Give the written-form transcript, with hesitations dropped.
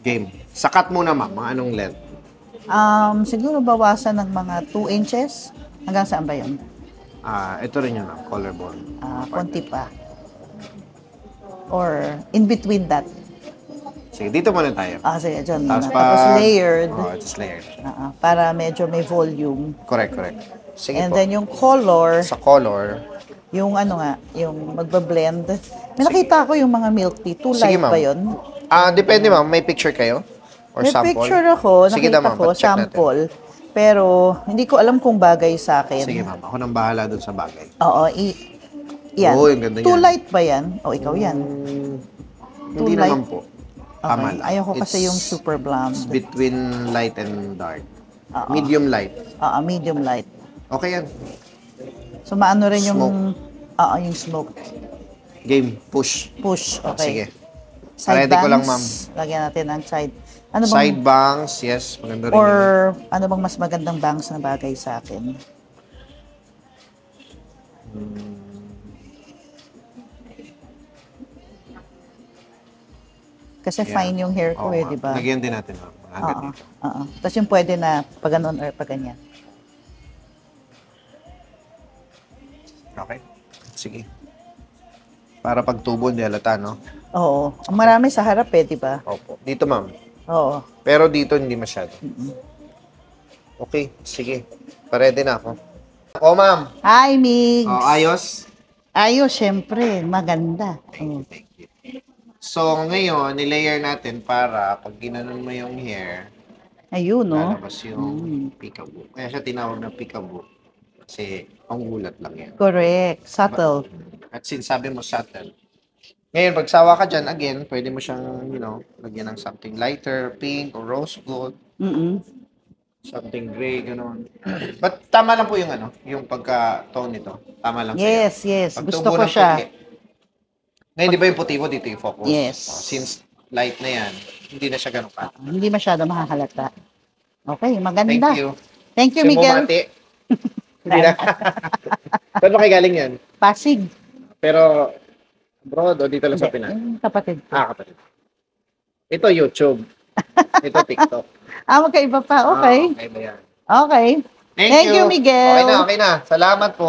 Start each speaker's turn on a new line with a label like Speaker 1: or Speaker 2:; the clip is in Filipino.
Speaker 1: Game. Sakat muna, ma'am. Mga anong length?
Speaker 2: Siguro bawasan ng mga 2 inches. Hanggang saan ba yun?
Speaker 1: Ito rin yun, ma'am. Collarbone.
Speaker 2: Konti pa. Or in between that.
Speaker 1: Sige, dito muna tayo.
Speaker 2: Sige, dyan muna.
Speaker 1: Tapos
Speaker 2: Tapos layered.
Speaker 1: It's layered.
Speaker 2: Para medyo may volume.
Speaker 1: Correct. Sige
Speaker 2: And
Speaker 1: po.
Speaker 2: then yung color,
Speaker 1: Sa color,
Speaker 2: yung yung magbablend. May nakita ko yung mga milk tea. Too
Speaker 1: sige,
Speaker 2: light
Speaker 1: ma'am.
Speaker 2: ba yun?
Speaker 1: Depende, ma'am. May picture kayo? Or
Speaker 2: May
Speaker 1: sample?
Speaker 2: picture ako,
Speaker 1: Sige
Speaker 2: nakita
Speaker 1: ma'am,
Speaker 2: ko,
Speaker 1: check natin.
Speaker 2: sample. Pero hindi ko alam kung bagay sa akin.
Speaker 1: Sige, ma'am. Ako nang bahala dun sa bagay.
Speaker 2: Oo, yan.
Speaker 1: Oo, yung ganda
Speaker 2: Too
Speaker 1: yan.
Speaker 2: light ba yan? O, ikaw yan.
Speaker 1: Hindi
Speaker 2: light?
Speaker 1: naman po. Tama
Speaker 2: Okay.
Speaker 1: lang.
Speaker 2: Ayoko kasi
Speaker 1: It's
Speaker 2: yung super blonde.
Speaker 1: between light and dark. Medium light.
Speaker 2: Medium light.
Speaker 1: Okay yan.
Speaker 2: So, maano rin yung...
Speaker 1: Smoke.
Speaker 2: Yung smoke.
Speaker 1: Game. Push.
Speaker 2: Push, okay.
Speaker 1: Sige.
Speaker 2: Side
Speaker 1: Ready ko lang,
Speaker 2: bangs,
Speaker 1: ma'am.
Speaker 2: lagyan natin ang side. Ano bang,
Speaker 1: Side bangs. Yes. Maganda rin
Speaker 2: or
Speaker 1: yun.
Speaker 2: ano bang mas magandang bangs na bagay sa akin? Kasi fine yung hair ko
Speaker 1: Oo,
Speaker 2: di ba?
Speaker 1: Lagyan din natin, ma'am. Hanggang dito.
Speaker 2: Tapos yung pwede na pag ganun or pag ganyan.
Speaker 1: Okay. Sige. Para pag tubo, hindi halata, no?
Speaker 2: Oo. Ang marami sa harap di ba?
Speaker 1: Opo. Dito, ma'am.
Speaker 2: Oo.
Speaker 1: Pero dito, hindi masyado. Okay. Sige. Paredy na ako. Ma'am.
Speaker 2: Hi, Migs!
Speaker 1: Ayos?
Speaker 2: Ayos, syempre. Maganda.
Speaker 1: Thank you. So, ngayon, nilayer natin para pag ginanon mo yung hair,
Speaker 2: Ayun, no?
Speaker 1: lalabas yung peekaboo. Kaya siya tinawag na peekaboo. Kasi, panggulat lang yan.
Speaker 2: Correct. Subtle.
Speaker 1: At sinasabi mo subtle. Ngayon, pag sawa ka dyan, again, pwede mo siyang, lagyan ng something lighter, pink, or rose gold. Something gray, gano'n. But tama lang po yung pagka-tone nito. Tama lang
Speaker 2: Yes,
Speaker 1: sa'yo.
Speaker 2: yes.
Speaker 1: Pag
Speaker 2: Gusto
Speaker 1: tubo
Speaker 2: ko
Speaker 1: ng
Speaker 2: siya.
Speaker 1: puti, ngayon, di ba yung puti mo dito yung focus?
Speaker 2: Yes.
Speaker 1: Since light na yan, hindi na siya ganun pa.
Speaker 2: Hindi masyado makahalata. Okay, maganda.
Speaker 1: Thank you.
Speaker 2: Thank you,
Speaker 1: Gusto mo
Speaker 2: Miguel.
Speaker 1: bumati? Hindi na. Saan ba kayo galing yan?
Speaker 2: Pasig.
Speaker 1: Pero, abroad o dito lang sa Pinas?
Speaker 2: Yung kapatid ko.
Speaker 1: Kapatid. Ito YouTube. Ito TikTok.
Speaker 2: Magkaiba pa. Okay.
Speaker 1: Okay ba yan?
Speaker 2: Okay.
Speaker 1: Thank
Speaker 2: you, Miguel.
Speaker 1: Okay na. Salamat po.